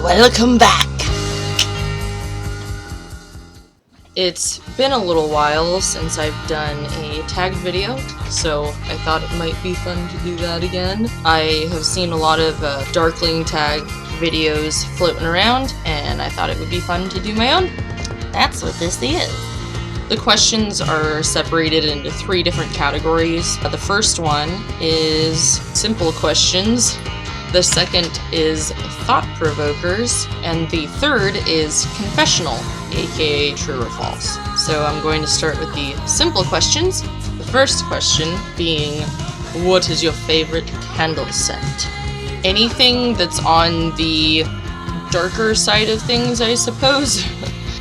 Welcome back! It's been a little while since I've done a tagged video, so I thought it might be fun to do that again. I have seen a lot of Darkling Tag videos floating around, and I thought it would be fun to do my own. That's what this is. The questions are separated into 3 different categories. The first one is simple questions. The second is thought-provokers, and the third is confessional, aka true or false. So I'm going to start with the simple questions. The first question being, what is your favorite candle scent? Anything that's on the darker side of things, I suppose.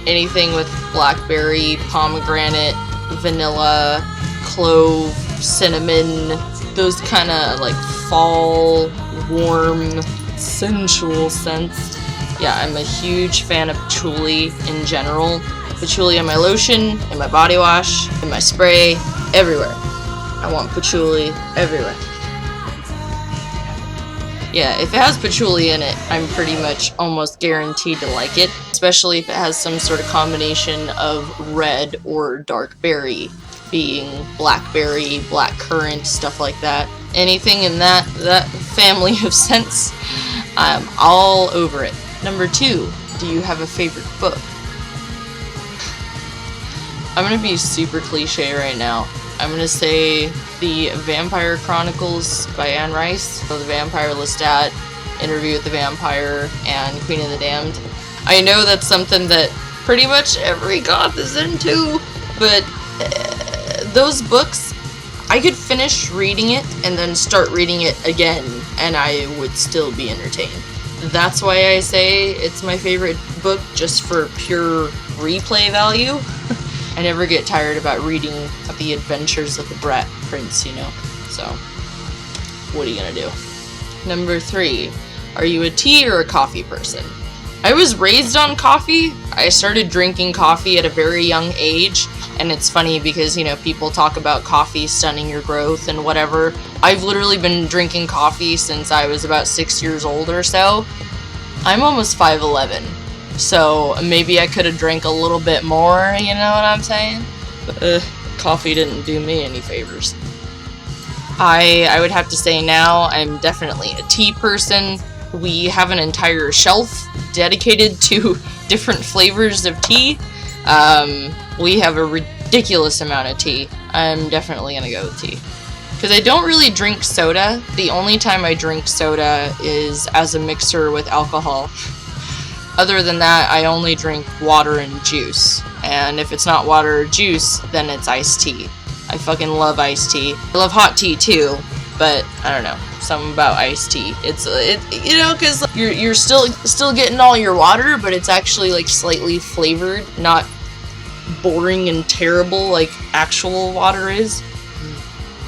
Anything with blackberry, pomegranate, vanilla, clove, cinnamon, those kind of like fall, warm, sensual scents. Yeah, I'm a huge fan of patchouli in general. Patchouli in my lotion, in my body wash, in my spray, everywhere. I want patchouli everywhere. Yeah, if it has patchouli in it, I'm pretty much almost guaranteed to like it, especially if it has some sort of combination of red or dark berry, being blackberry, blackcurrant, stuff like that. Anything in that family of scents, I'm all over it. Number 2, do you have a favorite book? I'm gonna be super cliche right now. I'm gonna say The Vampire Chronicles by Anne Rice, so The Vampire Lestat, Interview with the Vampire, and Queen of the Damned. I know that's something that pretty much every goth is into, but those books, I could finish reading it and then start reading it again, and I would still be entertained. That's why I say it's my favorite book, just for pure replay value. I never get tired about reading the adventures of the Brat Prince, you know, so what are you gonna do? Number 3, are you a tea or a coffee person? I was raised on coffee. I started drinking coffee at a very young age, and it's funny because, you know, people talk about coffee stunning your growth and whatever. I've literally been drinking coffee since I was about 6 years old or so. I'm almost 5'11", so maybe I could have drank a little bit more, you know what I'm saying? But, coffee didn't do me any favors. I would have to say now I'm definitely a tea person. We have an entire shelf dedicated to different flavors of tea. We have a ridiculous amount of tea. I'm definitely gonna go with tea. Because I don't really drink soda. The only time I drink soda is as a mixer with alcohol. Other than that, I only drink water and juice. And if it's not water or juice, then it's iced tea. I fucking love iced tea. I love hot tea too, but I don't know, something about iced tea. It's you know, because you're still getting all your water, but it's actually like slightly flavored, not boring and terrible like actual water is.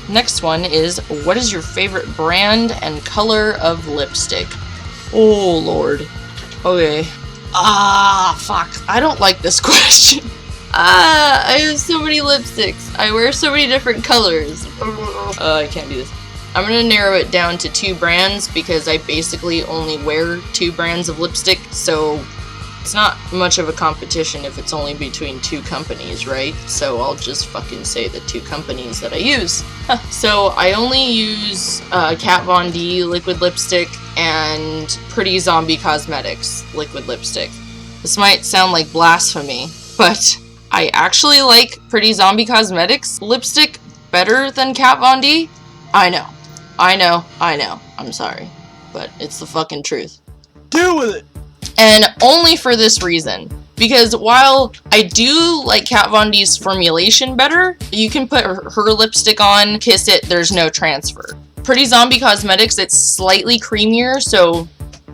Next one is, what is your favorite brand and color of lipstick? Oh lord. Okay. Fuck. I don't like this question. I have so many lipsticks. I wear so many different colors. I can't do this. I'm gonna narrow it down to 2 brands because I basically only wear 2 brands of lipstick, so it's not much of a competition if it's only between 2 companies, right? So I'll just fucking say the 2 companies that I use. So I only use Kat Von D liquid lipstick and Pretty Zombie Cosmetics liquid lipstick. This might sound like blasphemy, but I actually like Pretty Zombie Cosmetics lipstick better than Kat Von D. I know. I'm sorry, but it's the fucking truth. Deal with it! And only for this reason. Because while I do like Kat Von D's formulation better, you can put her lipstick on, kiss it, there's no transfer. Pretty Zombie Cosmetics, it's slightly creamier, so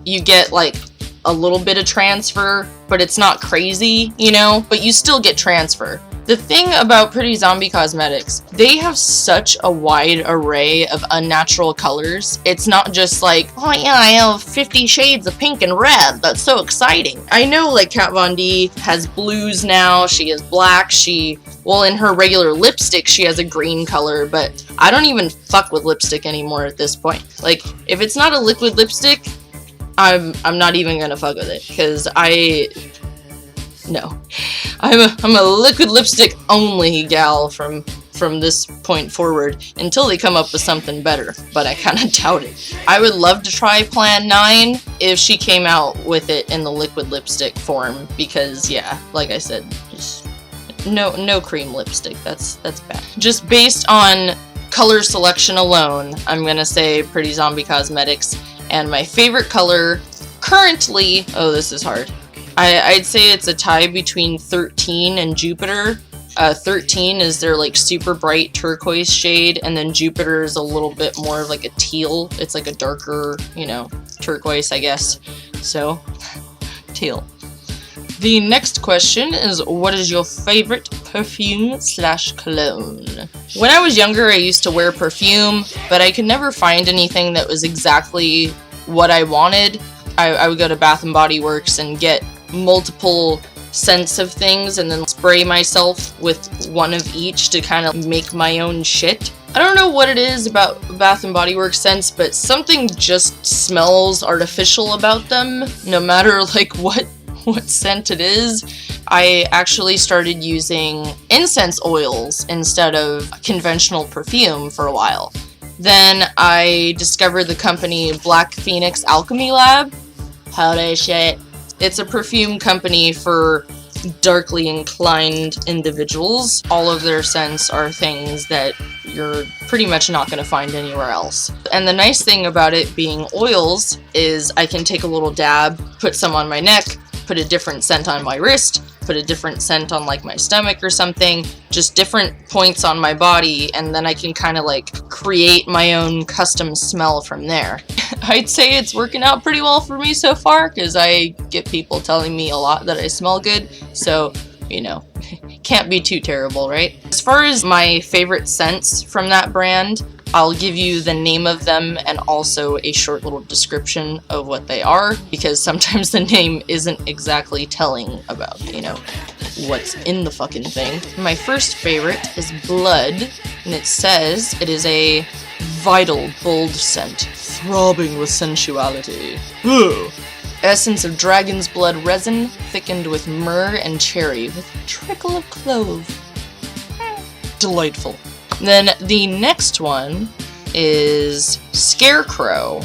you get like a little bit of transfer, but it's not crazy, you know, but you still get transfer. The thing about Pretty Zombie Cosmetics, they have such a wide array of unnatural colors. It's not just like, oh yeah, I have 50 shades of pink and red. That's so exciting. I know like Kat Von D has blues now. She has black. Well, in her regular lipstick, she has a green color, but I don't even fuck with lipstick anymore at this point. Like, if it's not a liquid lipstick, I'm not even gonna fuck with it, because no. I'm a liquid lipstick only gal from this point forward until they come up with something better, but I kind of doubt it. I would love to try Plan 9 if she came out with it in the liquid lipstick form, because yeah, like I said, just no cream lipstick. That's bad. Just based on color selection alone, I'm gonna say Pretty Zombie Cosmetics, and my favorite color currently, oh, this is hard. I'd say it's a tie between 13 and Jupiter. 13 is their like super bright turquoise shade, and then Jupiter is a little bit more of like a teal. It's like a darker, you know, turquoise, I guess. So, teal. The next question is, what is your favorite perfume / cologne? When I was younger, I used to wear perfume, but I could never find anything that was exactly what I wanted. I would go to Bath & Body Works and get multiple scents of things and then spray myself with one of each to kind of make my own shit. I don't know what it is about Bath & Body Works scents, but something just smells artificial about them, no matter like what scent it is. I actually started using incense oils instead of conventional perfume for a while. Then I discovered the company Black Phoenix Alchemy Lab. Holy shit. It's a perfume company for darkly inclined individuals. All of their scents are things that you're pretty much not going to find anywhere else. And the nice thing about it being oils is I can take a little dab, put some on my neck, put a different scent on my wrist, put a different scent on like my stomach or something, just different points on my body, and then I can kind of like create my own custom smell from there. I'd say it's working out pretty well for me so far, because I get people telling me a lot that I smell good, so, you know, can't be too terrible, right? As far as my favorite scents from that brand, I'll give you the name of them and also a short little description of what they are, because sometimes the name isn't exactly telling about, you know, what's in the fucking thing. My first favorite is Blood, and it says it is a vital, bold scent, throbbing with sensuality. Ugh. Essence of dragon's blood resin, thickened with myrrh and cherry, with a trickle of clove. Delightful. Then the next one is Scarecrow.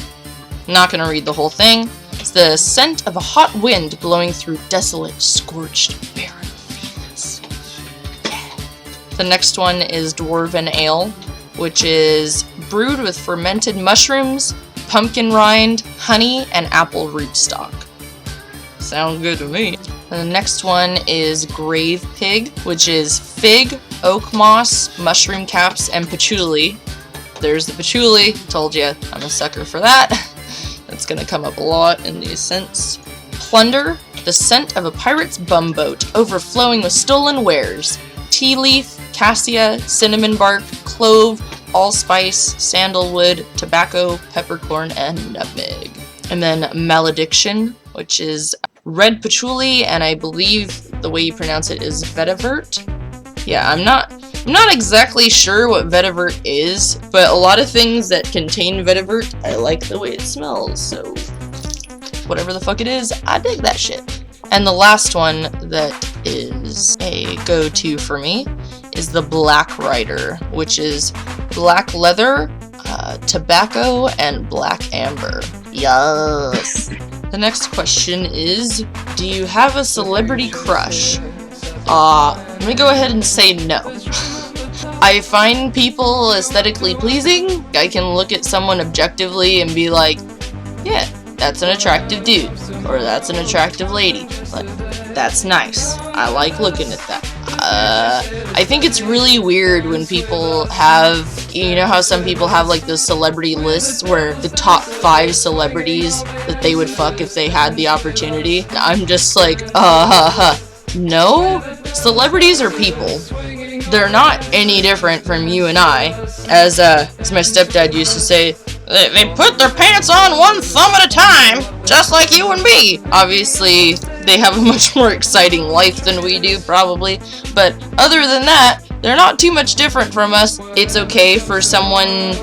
Not gonna read the whole thing. It's the scent of a hot wind blowing through desolate, scorched, barren fields. Yeah. The next one is Dwarven Ale, which is brewed with fermented mushrooms, pumpkin rind, honey, and apple rootstock. Sounds good to me. And the next one is Grave Pig, which is fig, oak moss, mushroom caps, and patchouli. There's the patchouli. Told you, I'm a sucker for that. That's gonna come up a lot in these scents. Plunder, the scent of a pirate's bumboat, overflowing with stolen wares. Tea leaf, cassia, cinnamon bark, clove, allspice, sandalwood, tobacco, peppercorn, and nutmeg. And then Malediction, which is red patchouli, and I believe the way you pronounce it is vetiver. Yeah, I'm not exactly sure what vetiver is, but a lot of things that contain vetiver, I like the way it smells, so whatever the fuck it is, I dig that shit. And the last one that is a go-to for me is the Black Rider, which is black leather, tobacco, and black amber. Yes! The next question is, do you have a celebrity crush? Let me go ahead and say no. I find people aesthetically pleasing. I can look at someone objectively and be like, yeah, that's an attractive dude, or that's an attractive lady. Like, that's nice. I like looking at that. I think it's really weird when people have, you know how some people have like those celebrity lists where the top 5 celebrities that they would fuck if they had the opportunity. I'm just like, no. Celebrities are people. They're not any different from you and I. As my stepdad used to say, they put their pants on one thumb at a time, just like you and me. Obviously, they have a much more exciting life than we do, probably. But other than that, they're not too much different from us. It's okay for someone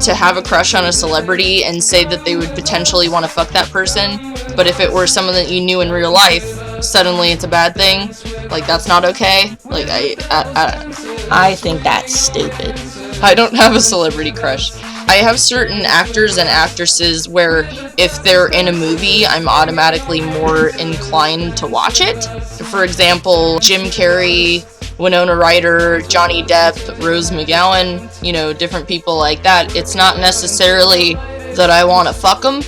to have a crush on a celebrity and say that they would potentially want to fuck that person, but if it were someone that you knew in real life, suddenly it's a bad thing. Like, that's not okay. Like, I think that's stupid. I don't have a celebrity crush. I have certain actors and actresses where if they're in a movie, I'm automatically more inclined to watch it. For example, Jim Carrey, Winona Ryder, Johnny Depp, Rose McGowan, you know, different people like that. It's not necessarily that I want to fuck them.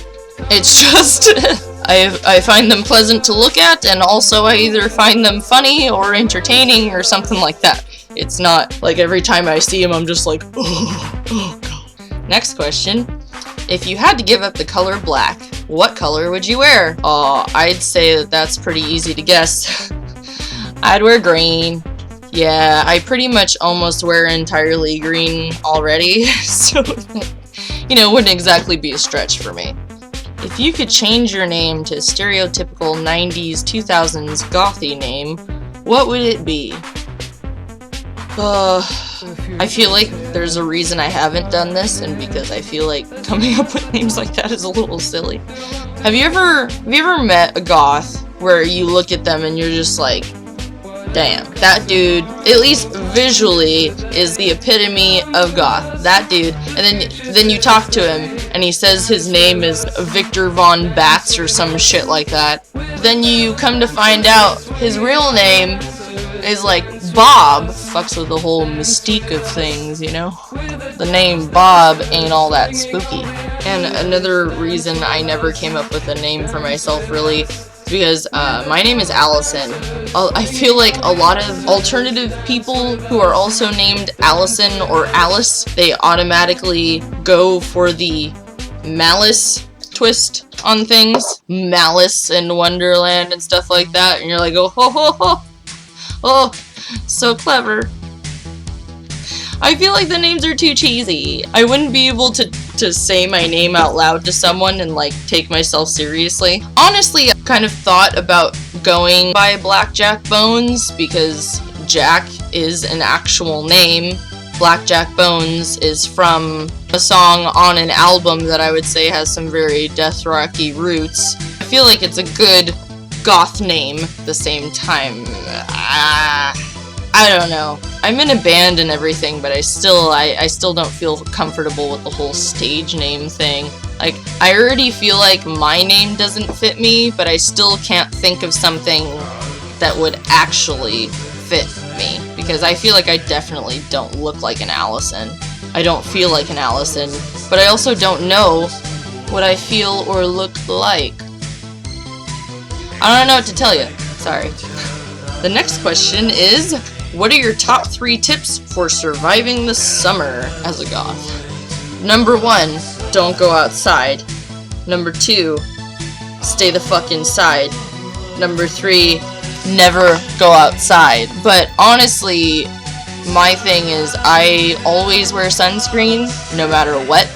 It's just I find them pleasant to look at, and also I either find them funny or entertaining or something like that. It's not like every time I see them I'm just like, oh God. Next question. If you had to give up the color black, what color would you wear? I'd say that that's pretty easy to guess. I'd wear green. Yeah, I pretty much almost wear entirely green already, so, you know, it wouldn't exactly be a stretch for me. If you could change your name to a stereotypical 90s, 2000s gothy name, what would it be? I feel like there's a reason I haven't done this, and because I feel like coming up with names like that is a little silly. Have you ever met a goth where you look at them and you're just like, damn, that dude, at least visually, is the epitome of goth. That dude. And then you talk to him and he says his name is Victor Von Bats or some shit like that. Then you come to find out his real name is like Bob. Fucks with the whole mystique of things, you know? The name Bob ain't all that spooky. And another reason I never came up with a name for myself really because my name is Allison. I feel like a lot of alternative people who are also named Allison or Alice, they automatically go for the malice twist on things. Malice in Wonderland and stuff like that. And you're like, oh, ho, ho, ho. Oh, so clever. I feel like the names are too cheesy. I wouldn't be able to say my name out loud to someone and like take myself seriously. Honestly, I kind of thought about going by Blackjack Bones because Jack is an actual name. Blackjack Bones is from a song on an album that I would say has some very death rocky roots. I feel like it's a good goth name at the same time. I don't know. I'm in a band and everything, but I still don't feel comfortable with the whole stage name thing. Like, I already feel like my name doesn't fit me, but I still can't think of something that would actually fit me. Because I feel like I definitely don't look like an Allison. I don't feel like an Allison, but I also don't know what I feel or look like. I don't know what to tell you. Sorry. The next question is, what are your top 3 tips for surviving the summer as a goth? Number 1, don't go outside. Number 2, stay the fuck inside. Number 3, never go outside. But honestly, my thing is I always wear sunscreen no matter what.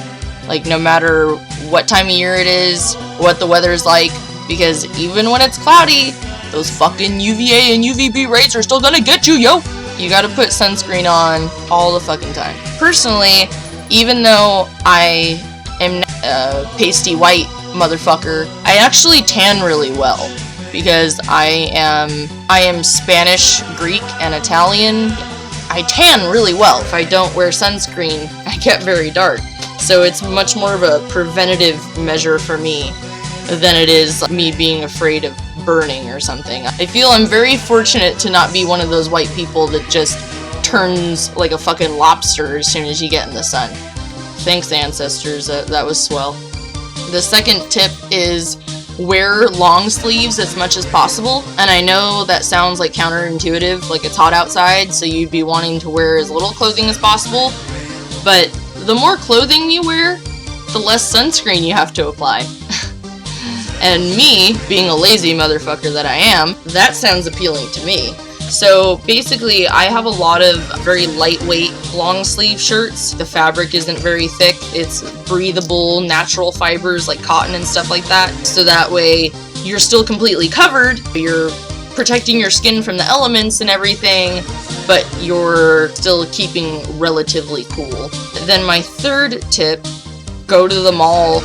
Like, no matter what time of year it is, what the weather's like, because even when it's cloudy, those fucking UVA and UVB rays are still gonna get you, yo! You gotta put sunscreen on all the fucking time. Personally, even though I am a pasty white motherfucker, I actually tan really well. Because I am Spanish, Greek, and Italian. I tan really well. If I don't wear sunscreen, I get very dark. So it's much more of a preventative measure for me than it is me being afraid of burning or something. I feel I'm very fortunate to not be one of those white people that just turns like a fucking lobster as soon as you get in the sun. Thanks, ancestors. That was swell. The second tip is wear long sleeves as much as possible. And I know that sounds like counterintuitive, like it's hot outside, so you'd be wanting to wear as little clothing as possible. But the more clothing you wear, the less sunscreen you have to apply. And me, being a lazy motherfucker that I am, that sounds appealing to me. So basically, I have a lot of very lightweight long sleeve shirts. The fabric isn't very thick. It's breathable, natural fibers like cotton and stuff like that. So that way, you're still completely covered. You're protecting your skin from the elements and everything, but you're still keeping relatively cool. Then my third tip, go to the mall.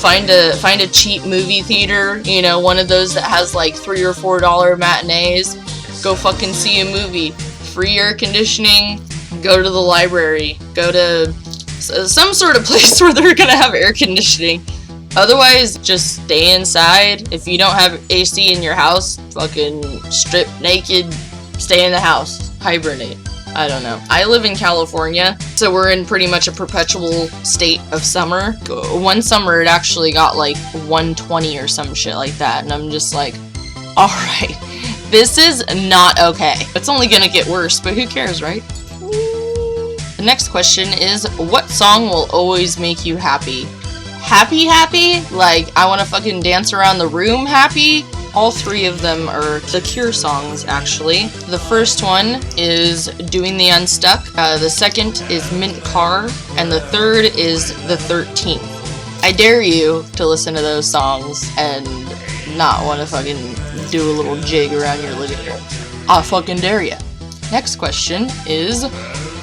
Find a cheap movie theater, you know, one of those that has like $3 or $4 matinees. Go fucking see a movie. Free air conditioning. Go to the library. Go to some sort of place where they're gonna have air conditioning. Otherwise, just stay inside. If you don't have AC in your house, fucking strip naked, stay in the house. Hibernate. I don't know. I live in California, so we're in pretty much a perpetual state of summer. One summer it actually got like 120 or some shit like that, and I'm just like, alright, this is not okay. It's only gonna get worse, but who cares, right? The next question is, what song will always make you happy? Happy? Like, I wanna fucking dance around the room happy? All three of them are The Cure songs, actually. The first one is Doing the Unstuck, the second is Mint Car, and the third is The 13th. I dare you to listen to those songs and not want to fucking do a little jig around your living room. I fucking dare you. Next question is,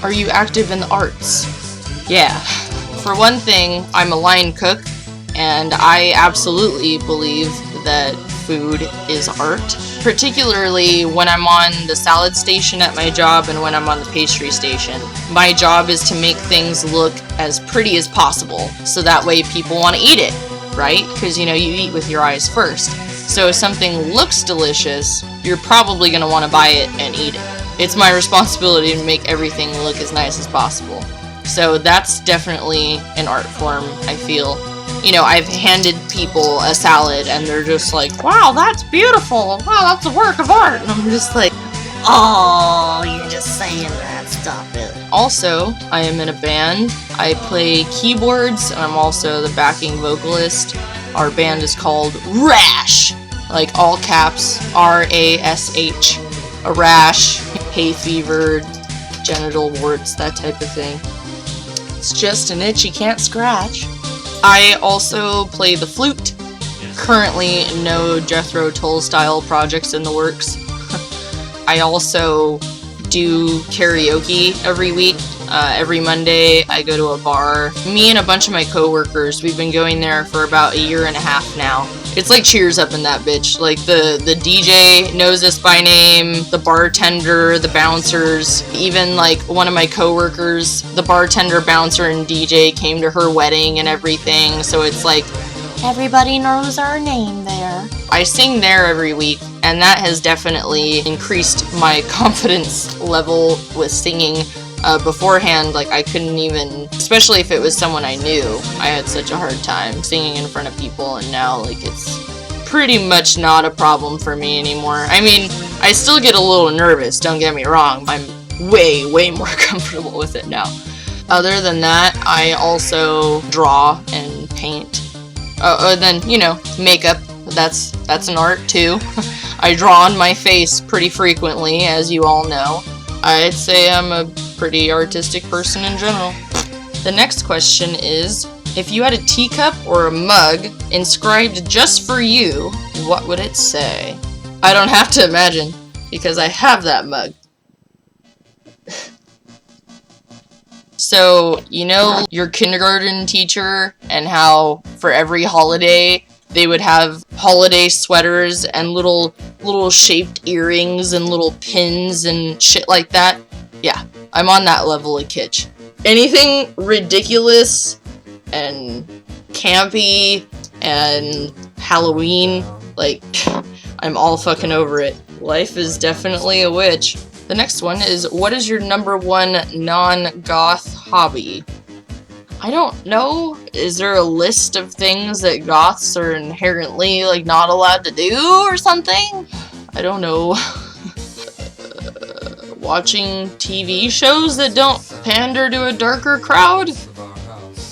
are you active in the arts? Yeah. For one thing, I'm a line cook, and I absolutely believe that food is art, particularly when I'm on the salad station at my job and when I'm on the pastry station. My job is to make things look as pretty as possible, so that way people want to eat it, right? Because, you know, you eat with your eyes first. So if something looks delicious, you're probably going to want to buy it and eat it. It's my responsibility to make everything look as nice as possible. So that's definitely an art form, I feel. You know, I've handed people a salad and they're just like, wow, that's beautiful. Wow, that's a work of art. And I'm just like, oh, you're just saying that. Stop it. Also, I am in a band. I play keyboards and I'm also the backing vocalist. Our band is called Rash. Like all caps, R-A-S-H. A rash, hay fever, genital warts, that type of thing. It's just an itch you can't scratch. I also play the flute. Currently, no Jethro Tull style projects in the works. I also do karaoke every week. Every Monday, I go to a bar. Me and a bunch of my coworkers, we've been going there for about 1.5 years now. It's like Cheers up in that bitch. Like the DJ knows us by name, the bartender, the bouncers, even like one of my coworkers, the bartender, bouncer, and DJ came to her wedding and everything. So it's like everybody knows our name there. I sing there every week, and that has definitely increased my confidence level with singing. Beforehand, like, I couldn't even, especially if it was someone I knew, I had such a hard time singing in front of people, and now, like, it's pretty much not a problem for me anymore. I mean, I still get a little nervous, don't get me wrong. I'm way more comfortable with it now. Other than that, I also draw and paint. Then, you know, makeup. That's an art, too. I draw on my face pretty frequently, as you all know. I'd say I'm a pretty artistic person in general. The next question is, if you had a teacup or a mug inscribed just for you, what would it say? I don't have to imagine, because I have that mug. So, you know your kindergarten teacher and how for every holiday they would have holiday sweaters and little shaped earrings and little pins and shit like that? Yeah, I'm on that level of kitsch. Anything ridiculous and campy and Halloween, like, I'm all fucking over it. Life is definitely a witch. The next one is, what is your #1 non-goth hobby? I don't know. Is there a list of things that goths are inherently, like, not allowed to do or something? I don't know. Watching TV shows that don't pander to a darker crowd?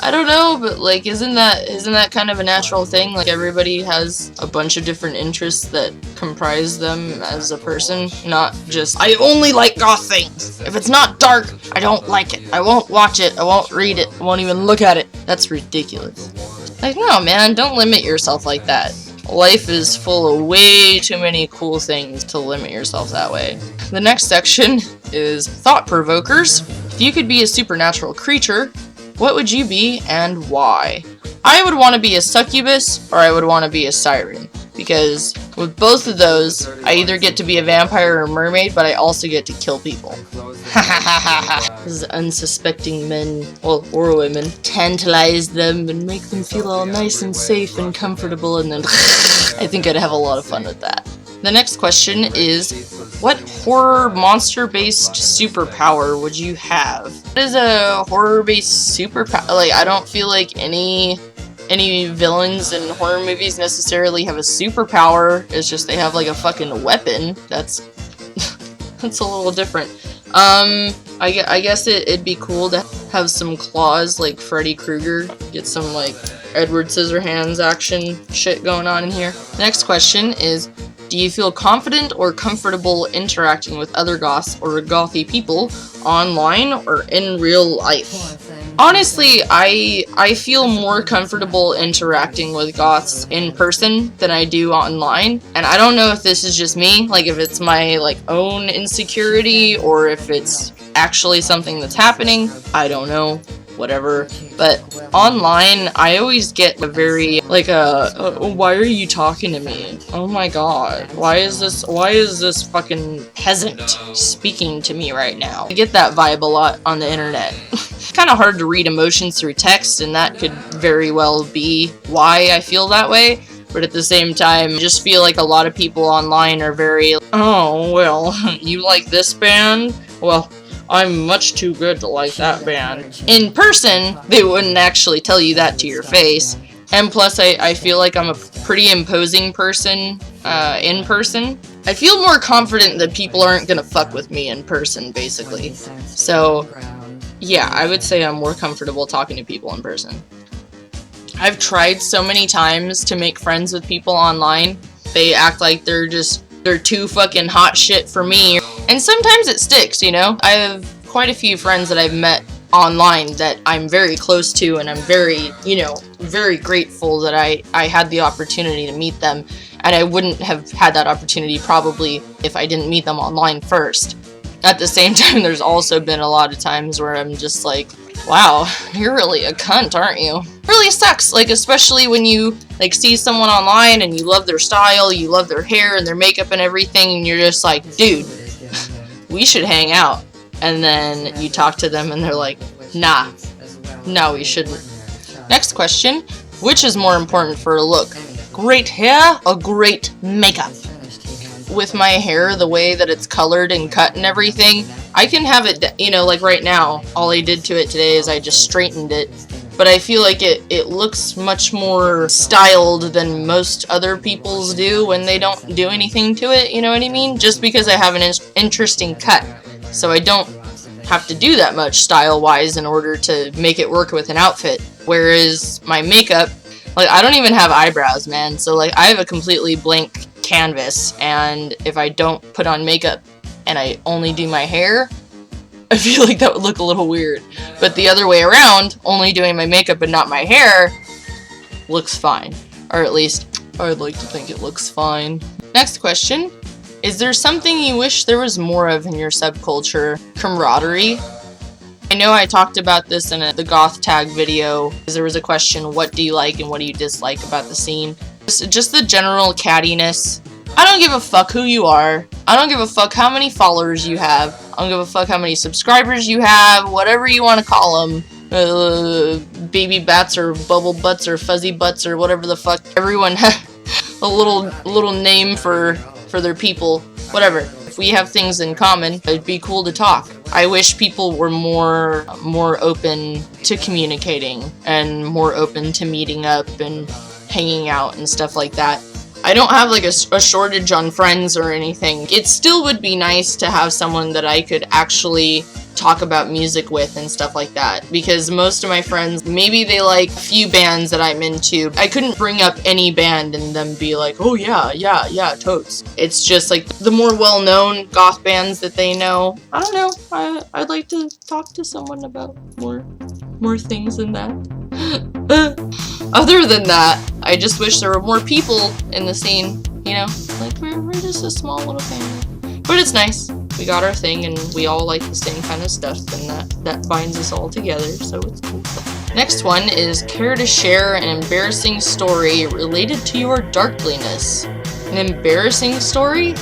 I don't know, but, like, isn't that kind of a natural thing? Like, everybody has a bunch of different interests that comprise them as a person, not just, I only like goth things. If it's not dark, I don't like it. I won't watch it. I won't read it. I won't even look at it. That's ridiculous. Like, no, man, don't limit yourself like that. Life is full of way too many cool things to limit yourself that way. The next section is thought-provokers. If you could be a supernatural creature, What would you be and why? I would want to be a succubus or I would want to be a siren. Because with both of those, I either get to be a vampire or a mermaid, but I also get to kill people. These unsuspecting men, well, or women, tantalize them and make them feel all nice and safe and comfortable, and then I think I'd have a lot of fun with that. The next question is, what horror monster-based superpower would you have? What is a horror-based superpower? Like, I don't feel like any villains in horror movies necessarily have a superpower. It's just they have like a fucking weapon. That's that's a little different. I guess it'd be cool to have some claws like Freddy Krueger. Get some like Edward Scissorhands action shit going on in here. The next question is, do you feel confident or comfortable interacting with other goths or gothy people online or in real life? Honestly, I feel more comfortable interacting with goths in person than I do online. And I don't know if this is just me, like if it's my like own insecurity or if it's actually something that's happening. I don't know. Whatever, but online I always get a very like why are you talking to me? Oh my god, why is this fucking peasant speaking to me right now? I get that vibe a lot on the internet. It's kind of hard to read emotions through text, and that could very well be why I feel that way. But at the same time, I just feel like a lot of people online are very, oh well, you like this band? Well, I'm much too good to like that band. In person, they wouldn't actually tell you that to your face. And plus, I feel like I'm a pretty imposing person in person. I feel more confident that people aren't gonna fuck with me in person, basically. So, yeah, I would say I'm more comfortable talking to people in person. I've tried so many times to make friends with people online. They act like they're too fucking hot shit for me. And sometimes it sticks, you know? I have quite a few friends that I've met online that I'm very close to, and I'm very, very grateful that I had the opportunity to meet them. And I wouldn't have had that opportunity probably if I didn't meet them online first. At the same time, there's also been a lot of times where I'm just like, wow, you're really a cunt, aren't you? It really sucks, like, especially when you, like, see someone online and you love their style, you love their hair and their makeup and everything, and you're just like, dude, we should hang out. And then you talk to them and they're like, nah, no, we shouldn't. Next question, which is more important for a look? Great hair or great makeup? With my hair, the way that it's colored and cut and everything, I can have it, like right now, all I did to it today is I just straightened it. But I feel like it looks much more styled than most other people's do when they don't do anything to it, you know what I mean? Just because I have an interesting cut. So I don't have to do that much style-wise in order to make it work with an outfit. Whereas my makeup, like, I don't even have eyebrows, man. So, like, I have a completely blank canvas, and if I don't put on makeup and I only do my hair, I feel like that would look a little weird. But the other way around, only doing my makeup and not my hair, looks fine. Or at least, I'd like to think it looks fine. Next question. Is there something you wish there was more of in your subculture? Camaraderie. I know I talked about this in the goth tag video. There was a question, what do you like and what do you dislike about the scene? Just the general cattiness. I don't give a fuck who you are. I don't give a fuck how many followers you have. I don't give a fuck how many subscribers you have. Whatever you want to call them. Baby bats or bubble butts or fuzzy butts or whatever the fuck. Everyone has a little name for their people. Whatever. If we have things in common, it'd be cool to talk. I wish people were more open to communicating and more open to meeting up and hanging out and stuff like that. I don't have like a shortage on friends or anything. It still would be nice to have someone that I could actually talk about music with and stuff like that, because most of my friends, maybe they like a few bands that I'm into. I couldn't bring up any band and then be like, oh yeah, totes. It's just like the more well-known goth bands that they know. I don't know, I'd like to talk to someone about more things than that. Other than that, I just wish there were more people in the scene, like we're just a small little family. But it's nice. we got our thing and we all like the same kind of stuff, and that binds us all together, so it's cool. Next one is care to share an embarrassing story related to your darkliness. An embarrassing story?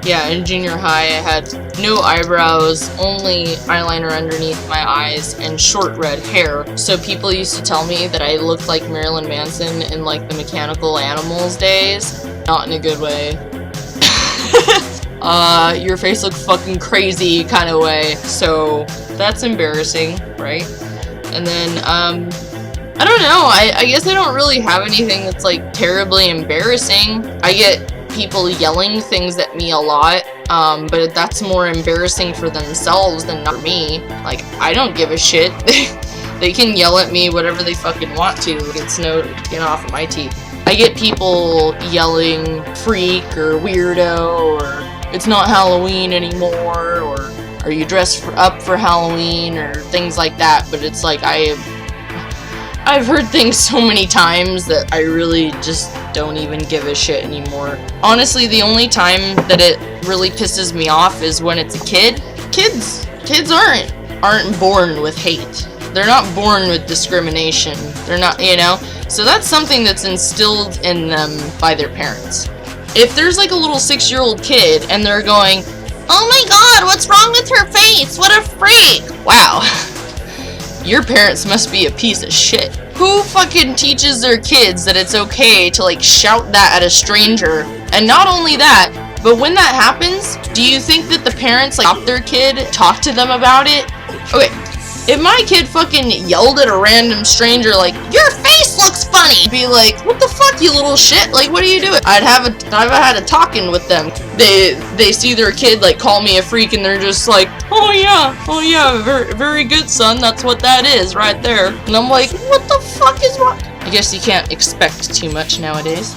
Yeah, in junior high I had no eyebrows, only eyeliner underneath my eyes, and short red hair. So people used to tell me that I looked like Marilyn Manson in like the Mechanical Animals days. Not in a good way. Your face looked fucking crazy kind of way. So that's embarrassing, right? And then, I don't know, I guess I don't really have anything that's like terribly embarrassing. I get people yelling things at me a lot, but that's more embarrassing for themselves than not me. Like, I don't give a shit. They can yell at me whatever they fucking want to. It's no getting off of my teeth. I get people yelling freak or weirdo or it's not Halloween anymore or are you dressed up for Halloween or things like that, but it's like I've heard things so many times that I really just don't even give a shit anymore. Honestly, the only time that it really pisses me off is when it's a kid. Kids aren't born with hate. They're not born with discrimination. They're not, you know? So that's something that's instilled in them by their parents. If there's like a little 6-year-old kid and they're going, "Oh my god, what's wrong with her face? What a freak!" Wow. Your parents must be a piece of shit. Who fucking teaches their kids that it's okay to like shout that at a stranger? And not only that, but when that happens, do you think that the parents like stop their kid, talk to them about it? Okay, if my kid fucking yelled at a random stranger like, "Your face looks funny," I'd be like, "What the fuck, you little shit? Like, what are you doing?" I've had a talking with them. They see their kid like call me a freak and they're just like, oh yeah, very, very good, son. That's what that is right there. And I'm like, what the fuck is wrong? I guess you can't expect too much nowadays.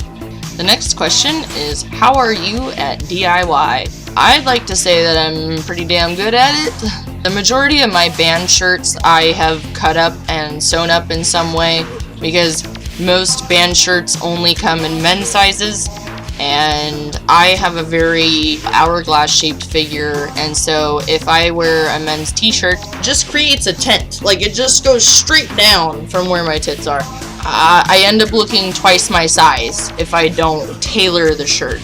The next question is, how are you at DIY? I'd like to say that I'm pretty damn good at it. The majority of my band shirts I have cut up and sewn up in some way because most band shirts only come in men's sizes. And I have a very hourglass shaped figure, and so if I wear a men's t-shirt, it just creates a tent. Like, it just goes straight down from where my tits are. I end up looking twice my size if I don't tailor the shirt.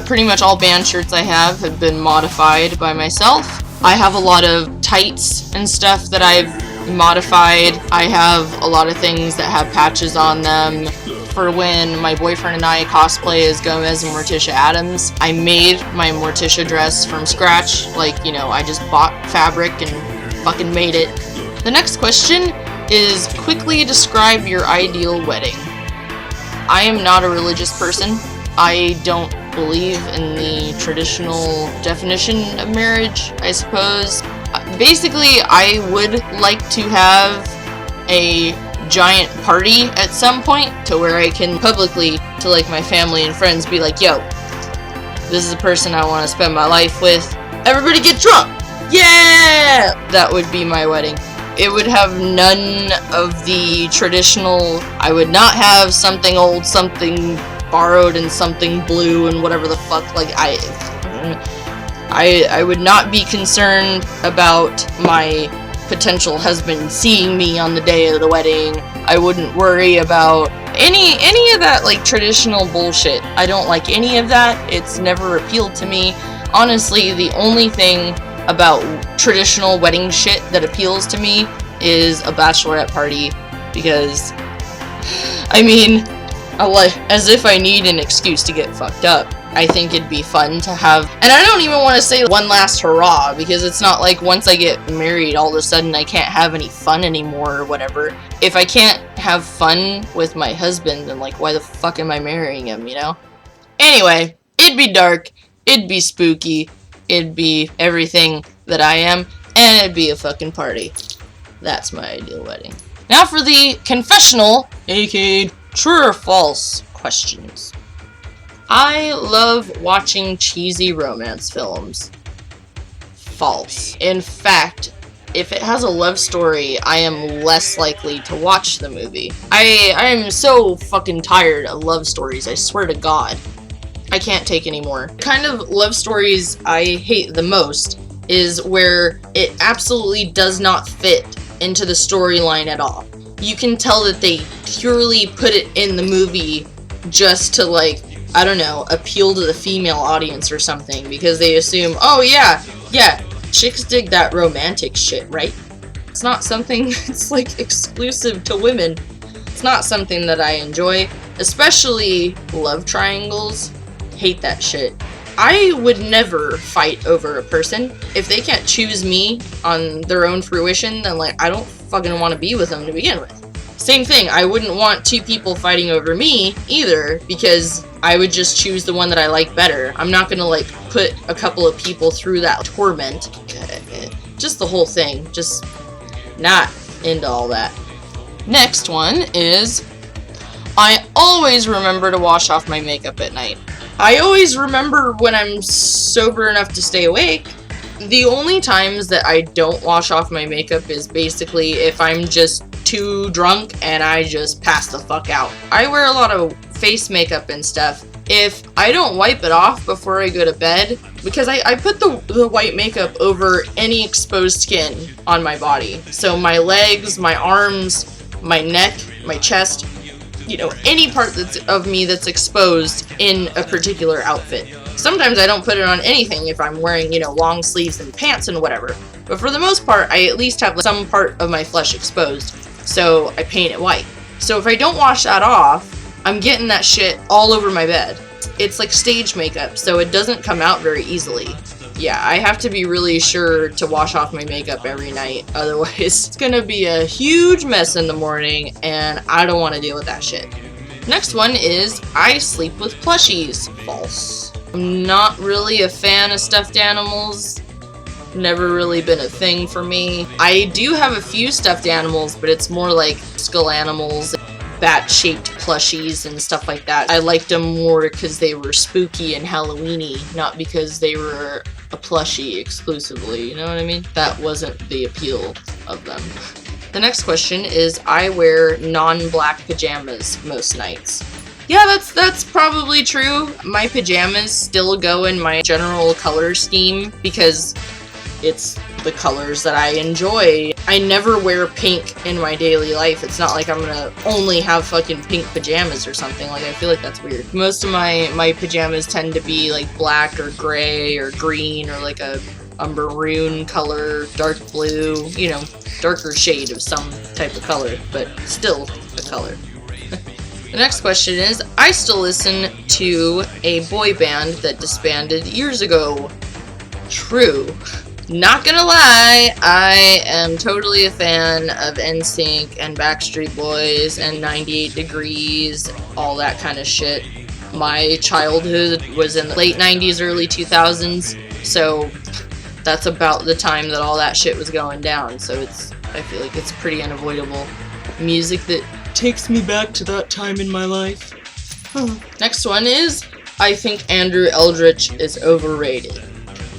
Pretty much all band shirts I have been modified by myself. I have a lot of tights and stuff that I've modified. I have a lot of things that have patches on them. For when my boyfriend and I cosplay as Gomez and Morticia Adams, I made my Morticia dress from scratch. Like, you know, I just bought fabric and fucking made it. The next question is, quickly describe your ideal wedding. I am not a religious person. I don't believe in the traditional definition of marriage, I suppose. Basically, I would like to have a giant party at some point to where I can publicly, to like my family and friends, be like, yo, this is the person I want to spend my life with. Everybody get drunk! Yeah! That would be my wedding. It would have none of the traditional, I would not have something old, something borrowed, and something blue, and whatever the fuck, like, I would not be concerned about my potential husband seeing me on the day of the wedding. I wouldn't worry about any of that like traditional bullshit. I don't like any of that. It's never appealed to me. Honestly, the only thing about traditional wedding shit that appeals to me is a bachelorette party, because I mean, as if I need an excuse to get fucked up. I think it'd be fun to have, and I don't even want to say one last hurrah, because it's not like once I get married, all of a sudden I can't have any fun anymore or whatever. If I can't have fun with my husband, then like, why the fuck am I marrying him, you know? Anyway, it'd be dark, it'd be spooky, it'd be everything that I am, and it'd be a fucking party. That's my ideal wedding. Now for the confessional, aka true or false questions. I love watching cheesy romance films. False. In fact, if it has a love story, I am less likely to watch the movie. I am so fucking tired of love stories, I swear to God. I can't take anymore. The kind of love stories I hate the most is where it absolutely does not fit into the storyline at all. You can tell that they purely put it in the movie just to, like, I don't know, appeal to the female audience or something, because they assume, oh yeah, chicks dig that romantic shit, right? It's not something that's, like, exclusive to women. It's not something that I enjoy, especially love triangles. Hate that shit. I would never fight over a person. If they can't choose me on their own fruition, then, like, I don't fucking want to be with them to begin with. Same thing, I wouldn't want two people fighting over me either, because I would just choose the one that I like better. I'm not gonna, like, put a couple of people through that torment. Just the whole thing. Just not into all that. Next one is, I always remember to wash off my makeup at night. I always remember when I'm sober enough to stay awake. The only times that I don't wash off my makeup is basically if I'm just too drunk and I just pass the fuck out. I wear a lot of face makeup and stuff. If I don't wipe it off before I go to bed, because I put the white makeup over any exposed skin on my body. So my legs, my arms, my neck, my chest, you know, any part of me that's exposed in a particular outfit. Sometimes I don't put it on anything if I'm wearing, you know, long sleeves and pants and whatever. But for the most part, I at least have some part of my flesh exposed. So I paint it white. So if I don't wash that off, I'm getting that shit all over my bed. It's like stage makeup, so it doesn't come out very easily. Yeah, I have to be really sure to wash off my makeup every night, otherwise it's gonna be a huge mess in the morning, and I don't want to deal with that shit. Next one is, I sleep with plushies. False. I'm not really a fan of stuffed animals. Never really been a thing for me. I do have a few stuffed animals, but it's more like skull animals, bat-shaped plushies and stuff like that. I liked them more because they were spooky and Halloween-y, not because they were a plushie exclusively, you know what I mean? That wasn't the appeal of them. The next question is, I wear non-black pajamas most nights. Yeah, that's probably true. My pajamas still go in my general color scheme because it's the colors that I enjoy. I never wear pink in my daily life. It's not like I'm gonna only have fucking pink pajamas or something. Like, I feel like that's weird. Most of my pajamas tend to be like black or gray or green or like a maroon color, dark blue, you know, darker shade of some type of color, but still a color. The next question is, I still listen to a boy band that disbanded years ago. True. Not gonna lie, I am totally a fan of NSYNC and Backstreet Boys and 98 Degrees, all that kind of shit. My childhood was in the late 90s, early 2000s, so that's about the time that all that shit was going down, so I feel like it's pretty unavoidable music that takes me back to that time in my life. Next one is, I think Andrew Eldritch is overrated.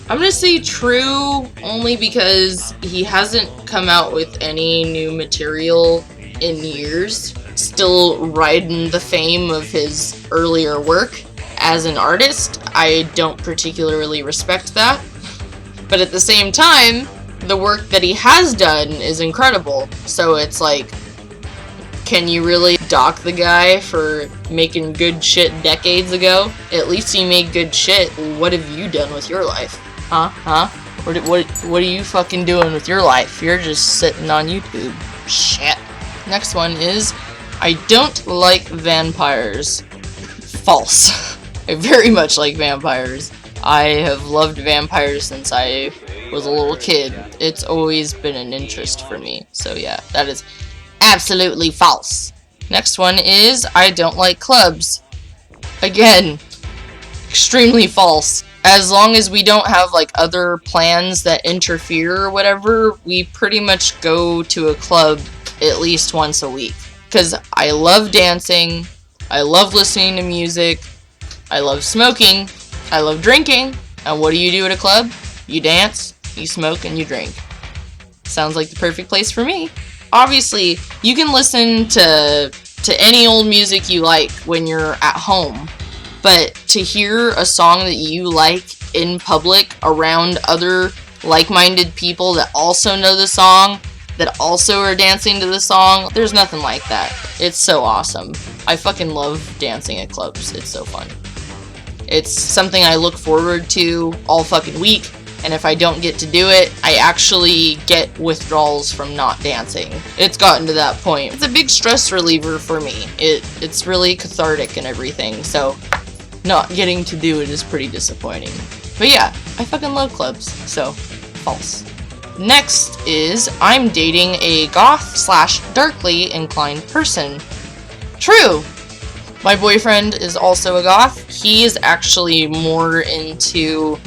I'm gonna say true, only because he hasn't come out with any new material in years. Still riding the fame of his earlier work. As an artist, I don't particularly respect that. But at the same time, the work that he has done is incredible. So it's like, can you really dock the guy for making good shit decades ago? At least he made good shit. What have you done with your life? Huh? What are you fucking doing with your life? You're just sitting on YouTube. Shit. Next one is, I don't like vampires. False. I very much like vampires. I have loved vampires since I was a little kid. It's always been an interest for me. So yeah, that is absolutely false. Next one is, I don't like clubs. Again, extremely false. As long as we don't have, like, other plans that interfere or whatever, we pretty much go to a club at least once a week. Because I love dancing, I love listening to music, I love smoking, I love drinking, and what do you do at a club? You dance, you smoke, and you drink. Sounds like the perfect place for me. Obviously, you can listen to any old music you like when you're at home. but to hear a song that you like in public around other like-minded people that also know the song, that also are dancing to the song, there's nothing like that. It's so awesome. I fucking love dancing at clubs. It's so fun. It's something I look forward to all fucking week, and if I don't get to do it, I actually get withdrawals from not dancing. It's gotten to that point. It's a big stress reliever for me. It's really cathartic and everything, so not getting to do it is pretty disappointing. But yeah, I fucking love clubs, so false. Next is, I'm dating a goth/darkly inclined person. True. My boyfriend is also a goth. He is actually more into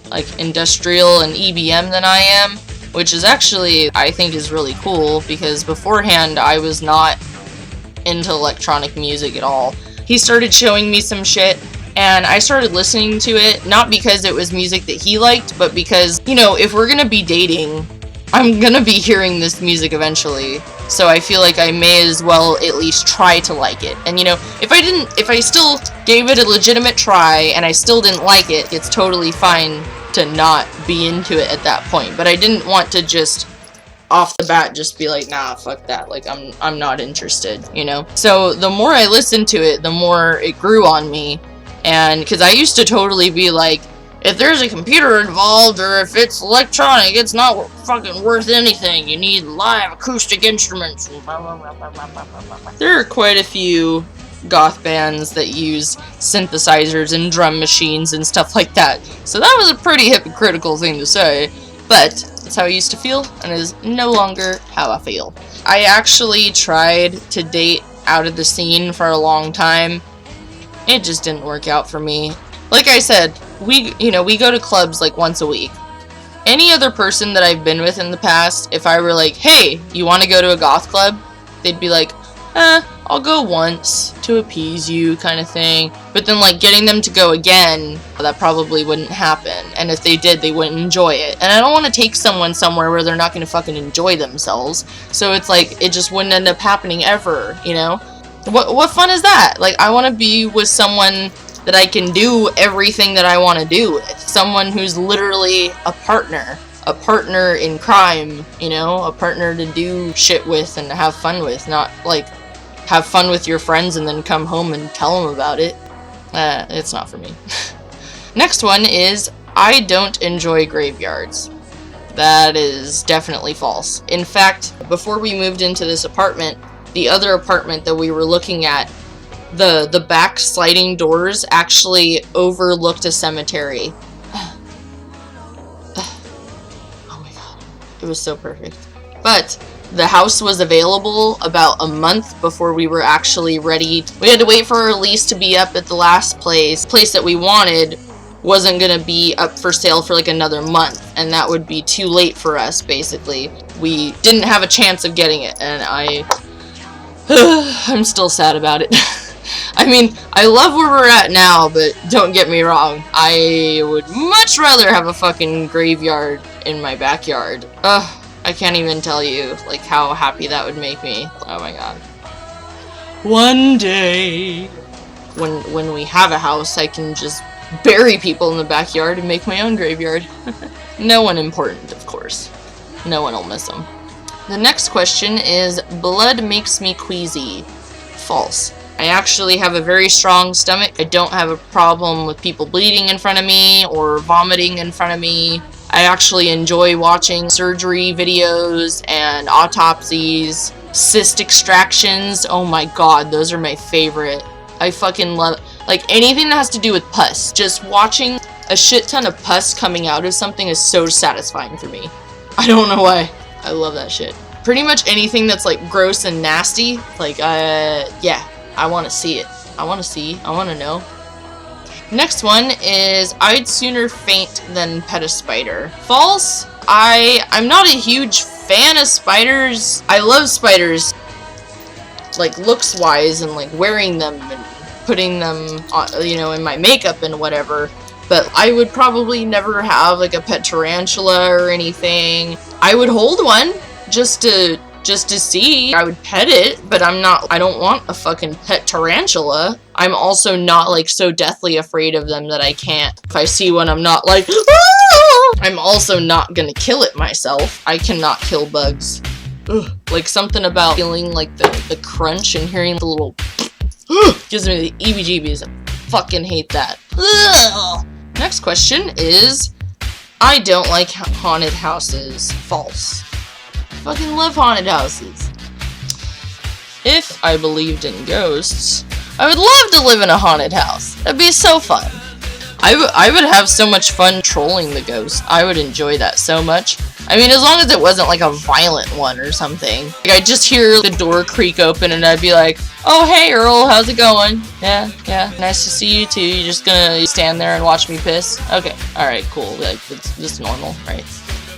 like industrial and EBM than I am, which is actually, I think, is really cool, because beforehand I was not into electronic music at all. He started showing me some shit, and I started listening to it, not because it was music that he liked, but because, you know, if we're gonna be dating, I'm gonna be hearing this music eventually, so I feel like I may as well at least try to like it. And you know, if I still gave it a legitimate try and I still didn't like it, it's totally fine to not be into it at that point. But I didn't want to just off the bat just be like, nah, fuck that, like I'm not interested, you know? So the more I listened to it, the more it grew on me. And because I used to totally be like, if there's a computer involved or if it's electronic, it's not fucking worth anything. You need live acoustic instruments. There are quite a few goth bands that use synthesizers and drum machines and stuff like that. So that was a pretty hypocritical thing to say, but that's how I used to feel, and it is no longer how I feel. I actually tried to date out of the scene for a long time. It just didn't work out for me. Like I said, we go to clubs like once a week. Any other person that I've been with in the past, if I were like, hey, you want to go to a goth club? They'd be like, I'll go once to appease you, kind of thing. But then like getting them to go again, that probably wouldn't happen. And if they did, they wouldn't enjoy it. And I don't want to take someone somewhere where they're not going to fucking enjoy themselves. So it's like, it just wouldn't end up happening ever, you know? What fun is that? Like, I want to be with someone that I can do everything that I want to do with. Someone who's literally a partner in crime, you know, a partner to do shit with and have fun with, not like have fun with your friends and then come home and tell them about it. It's not for me. Next one is, I don't enjoy graveyards. That is definitely false. In fact, before we moved into this apartment, the other apartment that we were looking at, the back sliding doors actually overlooked a cemetery. Oh my god. It was so perfect. But the house was available about a month before we were actually ready. We had to wait for our lease to be up at the last place. The place that we wanted wasn't gonna be up for sale for like another month, and that would be too late for us, basically. We didn't have a chance of getting it, and I'm still sad about it. I mean, I love where we're at now, but don't get me wrong. I would much rather have a fucking graveyard in my backyard. I can't even tell you, like, how happy that would make me. Oh my god. One day, when we have a house, I can just bury people in the backyard and make my own graveyard. No one important, of course. No one will miss them. The next question is, blood makes me queasy. False. I actually have a very strong stomach. I don't have a problem with people bleeding in front of me or vomiting in front of me. I actually enjoy watching surgery videos and autopsies, cyst extractions. Oh my god, those are my favorite. I fucking love, like, anything that has to do with pus. Just watching a shit ton of pus coming out of something is so satisfying for me. I don't know why. I love that shit. Pretty much anything that's like gross and nasty, like, yeah, I want to see it. I want to know. Next one is, I'd sooner faint than pet a spider. False. I'm not a huge fan of spiders. I love spiders, like, looks wise, and like wearing them and putting them on, you know, in my makeup and whatever. But I would probably never have like a pet tarantula or anything. I would hold one just to just to see. I would pet it, but I don't want a fucking pet tarantula. I'm also not like so deathly afraid of them that I can't. If I see one, I'm not like, ah! I'm also not gonna kill it myself. I cannot kill bugs. Ugh. Like something about feeling like the crunch and hearing the little gives me the EBGBs. I fucking hate that. Ugh. Next question is, I don't like haunted houses. False. Fucking love haunted houses. If I believed in ghosts, I would love to live in a haunted house. That'd be so fun. I would have so much fun trolling the ghosts. I would enjoy that so much. I mean, as long as it wasn't like a violent one or something. Like, I'd just hear the door creak open and I'd be like, oh, hey, Earl, how's it going? Yeah, nice to see you too. You just gonna stand there and watch me piss? Okay, alright, cool. Like, it's just normal, right?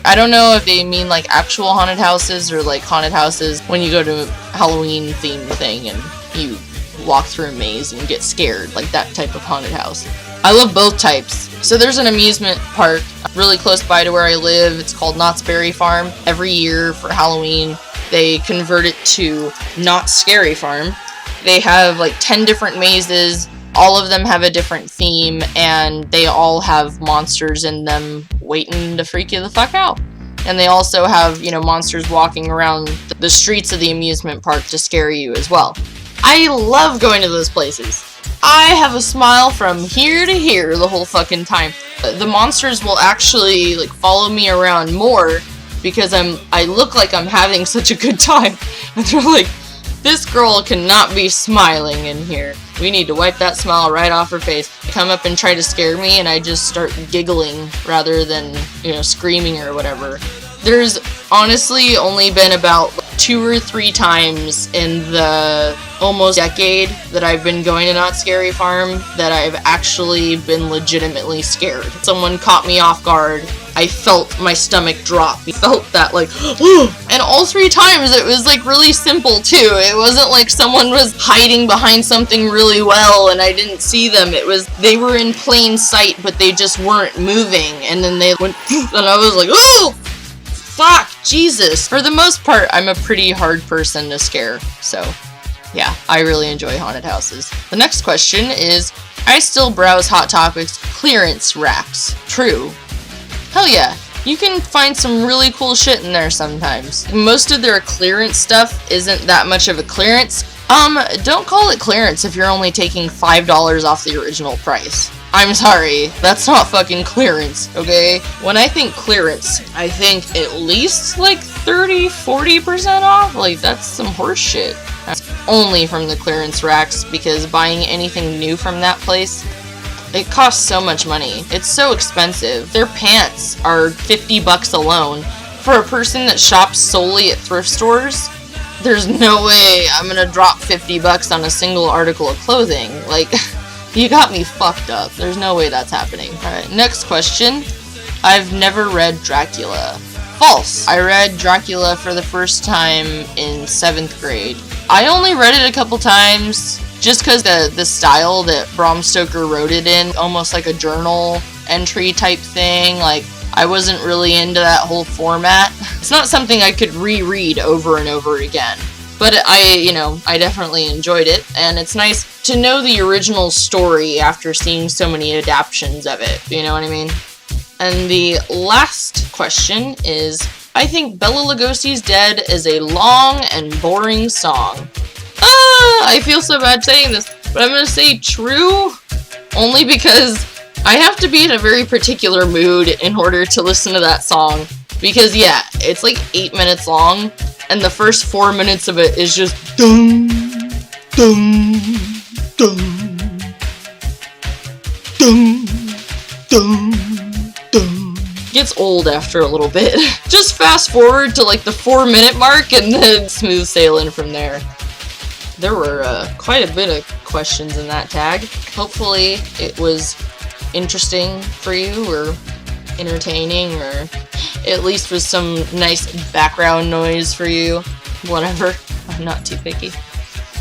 I don't know if they mean like actual haunted houses or like haunted houses when you go to a Halloween themed thing and you walk through a maze and get scared, like that type of haunted house. I love both types. So there's an amusement park really close by to where I live. It's called Knott's Berry Farm. Every year for Halloween, they convert it to Not Scary Farm. They have like 10 different mazes. All of them have a different theme, and they all have monsters in them waiting to freak you the fuck out. And they also have, you know, monsters walking around the streets of the amusement park to scare you as well. I love going to those places. I have a smile from here to here the whole fucking time. The monsters will actually like follow me around more because I look like I'm having such a good time. And they're like, this girl cannot be smiling in here. We need to wipe that smile right off her face. They come up and try to scare me and I just start giggling rather than, you know, screaming or whatever. There's honestly only been about 2 or 3 times in the almost decade that I've been going to Not Scary Farm that I've actually been legitimately scared. Someone caught me off guard. I felt my stomach drop. I felt that like, and all 3 times it was like really simple too. It wasn't like someone was hiding behind something really well and I didn't see them. It was, they were in plain sight but they just weren't moving, and then they went and I was like, oh! Fuck, Jesus. For the most part, I'm a pretty hard person to scare, so yeah, I really enjoy haunted houses. The next question is, I still browse Hot Topics clearance racks. True. Hell yeah, you can find some really cool shit in there sometimes. Most of their clearance stuff isn't that much of a clearance. Don't call it clearance if you're only taking $5 off the original price. I'm sorry, that's not fucking clearance, okay? When I think clearance, I think at least like 30-40% off. Like, that's some horse shit. That's only from the clearance racks, because buying anything new from that place, it costs so much money. It's so expensive. Their pants are $50 alone. For a person that shops solely at thrift stores, there's no way I'm gonna drop $50 on a single article of clothing. Like, you got me fucked up. There's no way that's happening. Alright, next question. I've never read Dracula. False. I read Dracula for the first time in 7th grade. I only read it a couple times just because the style that Bram Stoker wrote it in, almost like a journal entry type thing. Like, I wasn't really into that whole format. It's not something I could reread over and over again. But I definitely enjoyed it, and it's nice to know the original story after seeing so many adaptations of it, you know what I mean? And the last question is, I think Bela Lugosi's Dead is a long and boring song. I feel so bad saying this, but I'm gonna say true, only because I have to be in a very particular mood in order to listen to that song. Because yeah, it's like 8 minutes long, and the first 4 minutes of it is just dum, dum, dum, dum, dum, dum. Gets old after a little bit. Just fast forward to like the 4-minute mark and then smooth sailing from there. There were quite a bit of questions in that tag. Hopefully it was interesting for you, or entertaining, or at least with some nice background noise for you. Whatever. I'm not too picky.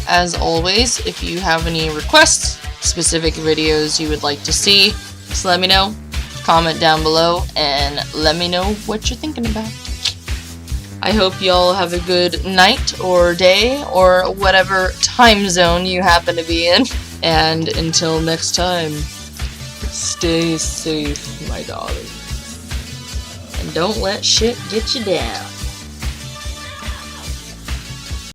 As always, if you have any requests, specific videos you would like to see, just let me know. Comment down below and let me know what you're thinking about. I hope y'all have a good night or day or whatever time zone you happen to be in. And until next time, stay safe, my darling. And don't let shit get you down.